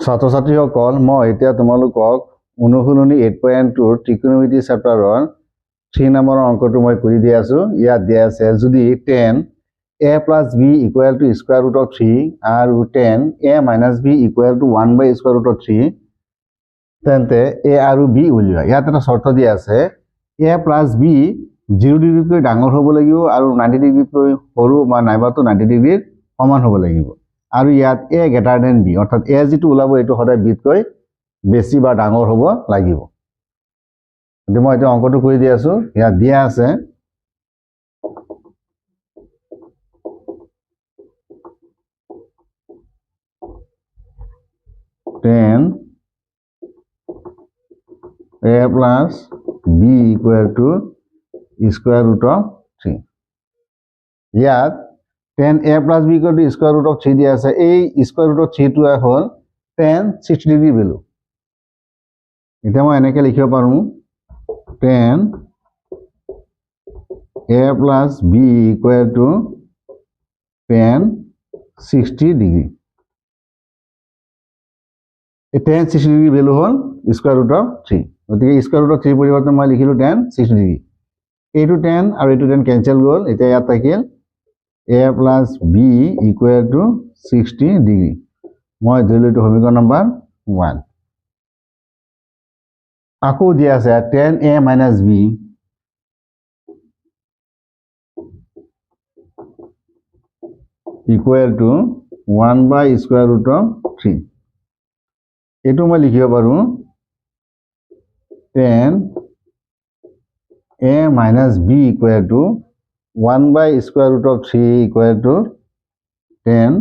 ছাত্ৰ ছাত্ৰীসকল মই এতিয়া তোমালোকক অনুশীলনী 8.2 ত্ৰিকোণমিতি চেপ্টাৰৰ 3 নম্বৰৰ অংকটো মই কৰি দি আছো। ইয়াত দিয়া আছে যদি 10 a plus b equal to square root of 3 আৰু 10 a minus b equal to 1 by square root of 3 তেন্তে a আৰু b উলিওৱা। ইয়াত এটা শৰ্ত দিয়া আছে a plus b 0 ডিগ্ৰীতকৈ ডাঙৰ হ'ব লাগিব আৰু 90 ডিগ্ৰীতকৈ সৰু বা নাইবাতো 90 ডিগ্ৰীৰ সমান হ'ব লাগিব। আৰু ইয়াত a greater than b অৰ্থাৎ a যেটো ওলাব এটো সদায় b তকৈ বেছি বা ডাঙৰ হ'ব লাগিব। কিন্তু মই এটা অংকটো কৰি দি আছো। ইয়াত দিয়া আছে 10 a plus b equal to square root of 3. ইয়াত 10 a plus b equal to square root of 3 দিয়া আছে। এই square root of 3 টো হ'ল 10 60 ডিগ্ৰী ভ্যালু। এটা মই এনেকৈ লিখিব পাৰো 10 a plus b equal to 10 60 degree. এই 10 60 ডিগ্ৰী ভ্যালু হ'ল square root of 3। গতিকে square root of 3 পৰিৱৰ্তে মই লিখিলো 10 60 ডিগ্ৰী। এইটো 10 আৰু এইটো 10 কেনসেল গ'ল। এতিয়া ইয়াত থাকিল a plus b equal to 60 degree. মই ধৰিলো এইটো সমীকৰণ নম্বৰ 1। আকৌ দিয়া আছে 10a minus b equal to 1 by square root of 3। এইটো মই লিখিব পাৰো 10a minus b equal to 1 by square root of 3 equal to 10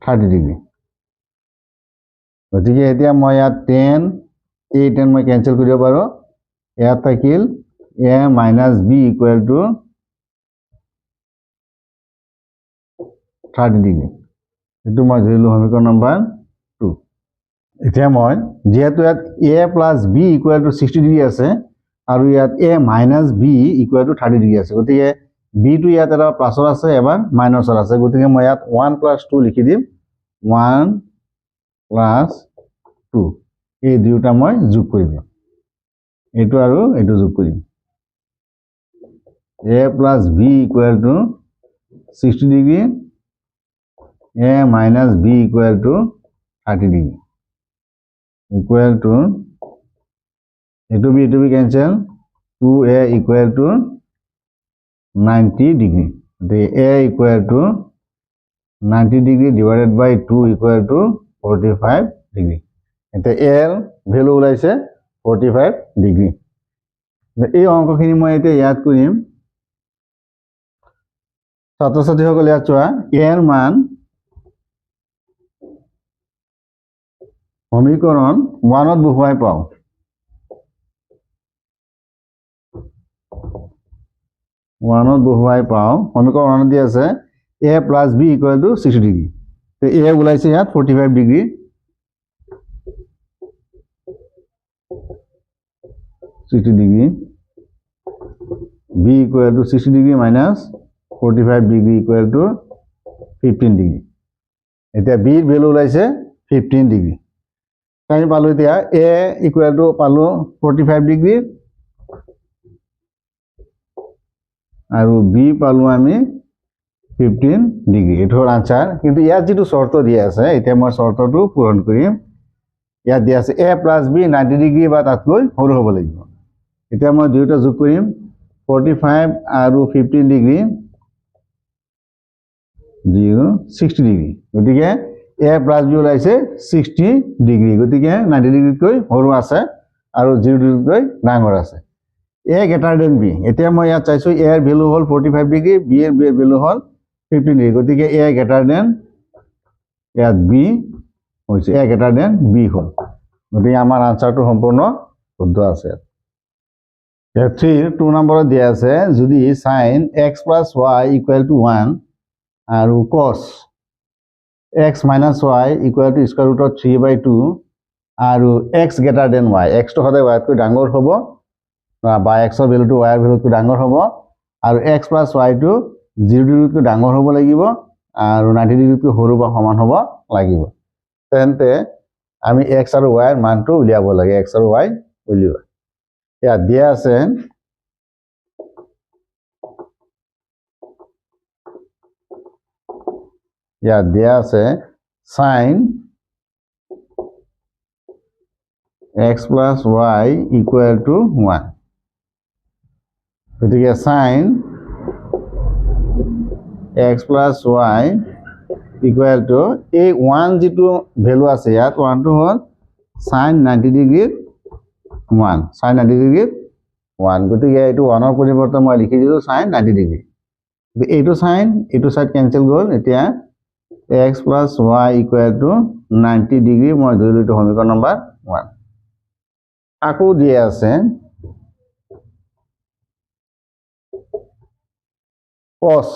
30 degree. গতিকে এতিয়া মই ইয়াত 10 a 10 মই কেনসেল কৰিব পাৰো। ইয়াত থাকিল a minus b equal to 30 degree. এটো মই ধৰিলো সমীকৰণ নম্বৰ 2। এতিয়া মই যেহেতু ইয়াত a plus b equal to 60 degree আছে আৰু ইয়াত a minus b equal to 30 degree আছে। গতিকে b টো ইয়াত এটা প্লাসৰ আছে এবাৰ মাইনাসৰ আছে। গতিকে মই ইয়াত 1 plus 2 লিখি দিম। 1 plus 2 এই দুটা মই যোগ কৰি দিম। এইটো আৰু এইটো যোগ কৰিম। a plus b equal to 60 degree a minus b equal to 30 degree equal to এইটো b cancel 2a equal to 90 degree. The a equal to 90 degree divided by 2 equal to 45 degree. এটা a ভ্যালু ওলাইছে 45 degree. এই অঙ্কখিনি মই এতিয়া ইয়াত কৰিম। ছাত্ৰ ছাত্ৰীসকলে ইয়াত চোৱা a এৰ মান সমীকৰণ 1 ত বহুৱাই পাও। সমীকৰণ 1 দি আছে a plus b equal to 60 degree. তো a ওলাইছে ইয়াত 45 degree. b equal to 60 degree minus 45 degree equal to 15 degree. এতিয়া b এৰ ভ্যালু ওলাইছে 15 ডিগ্ৰী। আমি পালো এতিয়া a equal to পালো 45 ডিগ্ৰী আৰু b পালো আমি 15 ডিগ্ৰী। এটো হল আনসাৰ। কিন্তু ইয়াত যেটো শৰ্ত দিয়া আছে এতিয়া মই শৰ্তটো পূৰণ কৰিম। ইয়াত দিয়া আছে a plus b 90 ডিগ্ৰী বা তাতকৈ সৰু হ'ব লাগিব। এতিয়া মই দুইটা যোগ কৰিম 45 আৰু 15 ডিগ্ৰী 60 ডিগ্ৰী। গতিকে a plus b ওলাইছে 60 ডিগ্ৰী। গতিকে 90 ডিগ্ৰীতকৈ সৰু আছে আৰু 0 ডিগ্ৰীতকৈ ডাঙৰ আছে। a greater than b এতিয়া মই ইয়াত চাইছো a এর ভ্যালু হল 45 ডিগ্ৰী b এৰ ভ্যালু হল 15 ডিগ্ৰী। গতিকে a greater than ইয়াত b হৈছে a greater than b হল। গতিকে আমাৰ আনসাৰটো সম্পূৰ্ণ শুদ্ধ আছে। 2 নম্বৰত দিয়া আছে যদি sin x plus y equal to 1 আৰু cos x minus y equal to square root of 3 by 2 আৰু x greater than y x টো সদায় y তকৈ ডাঙৰ হ'ব বা x এৰ ভ্যালুটো y এৰ ভ্যালুতকৈ ডাঙৰ হ'ব আৰু x plus y টো 0 ডিগ্ৰীতকৈ ডাঙৰ হ'ব লাগিব আৰু 90 ডিগ্ৰীতকৈ সৰু বা সমান হ'ব লাগিব। তেন্তে আমি x আৰু y ৰ মানটো উলিয়াব লাগে x আৰু y উলিওৱা ইয়াত দিয়া আছে sin x plus y equal to 1 গতিকে sin x plus y equal to এই 1 যেটো ভ্যালু আছে ইয়াত 1 টো হল sin 90 ডিগ্ৰী 1 sin 90 ডিগ্ৰী 1 গতিকে এইটো 1 ৰ পৰিৱৰ্তে মই লিখি দিলো sin 90 ডিগ্ৰী এইটো sin এইটো সাইড কেনসেল গল এতিয়া x plus y equal to 90 degree মই ধৰিলো এইটো সমীকৰণ নম্বৰ 1 আকৌ দিয়া আছে cos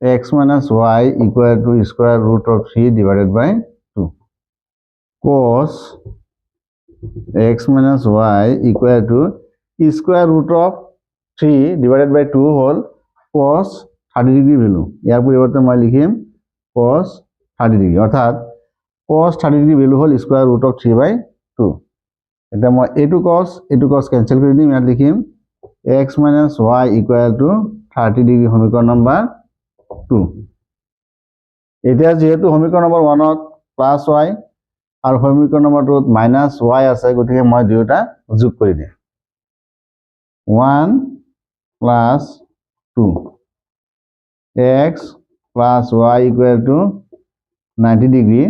x minus y equal to square root of 3 divided by 2 cos x minus y equal to square root of 3 divided by 2 whole cos 30 degree value ইয়াৰ পৰিৱৰ্তে মই লিখিম cos 30 degree অৰ্থাৎ cos 30 degree value hall square root of 3 by 2 এটা মই এটু cos cancel কৰি দিম ইয়াত লিখিম x minus y equal to 30 degree সমীকৰণ নম্বৰ 2 এতিয়া যেহেতু সমীকৰণ নম্বৰ 1 ত প্লাস y আৰু সমীকৰণ নম্বৰ 2 ত মাইনাস y আছে গতিকে মই দুয়োটা যোগ কৰি দিম 1 plus 2 x plus y equal to 90 degree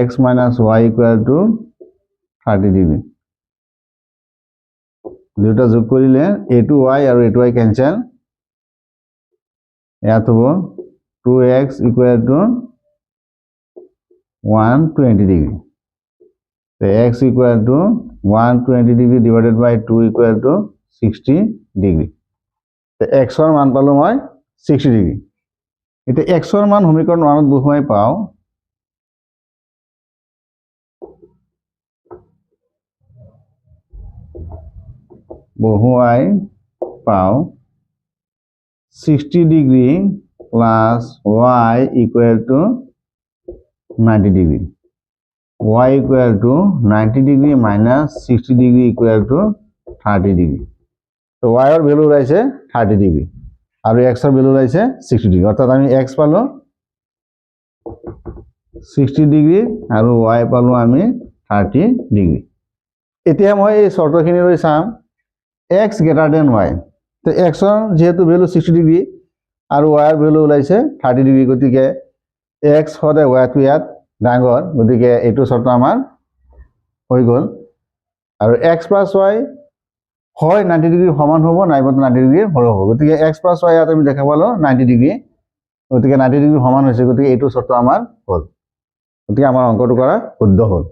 x minus y equal to 30 degree দুয়োটা যোগ কৰিলে a2 y আৰু a2 y কেনসেল ইয়াত হ'ব 2x equal to 120 degree so x equal to 120 degree divided by 2 equal to 60 degree so x ৰ মান পালো মই 60 degree এটা x ৰ মান সমীকৰণ 1 ত বহুৱাই পাও বহুৱাই পাও 60 degree plus y equal to 90 degree y equal to 90 degree minus 60 degree equal to 30 degree so y ৰ ভ্যালু ওলাইছে 30 degree আৰু x ৰ ভ্যালু ওলাইছে 60 degree অৰ্থাৎ আমি x পালো 60 degree আৰু y পালো আমি 30 degree এতিয়া মই এই শৰ্তখিনি লৈ চাম x greater than y তো x ৰ যেহেতু ভ্যালু 60 degree আৰু y ৰ ভ্যালু ওলাইছে 30 degree গতিকে x সদায় y টো ইয়াত ডাঙৰ গতিকে এইটো শৰ্ত আমাৰ হৈ গল আৰু x plus y হয় 90 ডিগ্ৰী সমান হ'ব নাইবা 90 ডিগ্ৰী সৰু হ'ব গতিকে x plus y ইয়াত আমি দেখা পালো 90 ডিগ্ৰী গতিকে 90 ডিগ্ৰী সমান হৈছে গতিকে এইটো শৰ্ত আমাৰ হ'ল গতিকে আমাৰ অঙ্কটো কৰা শুদ্ধ হ'ল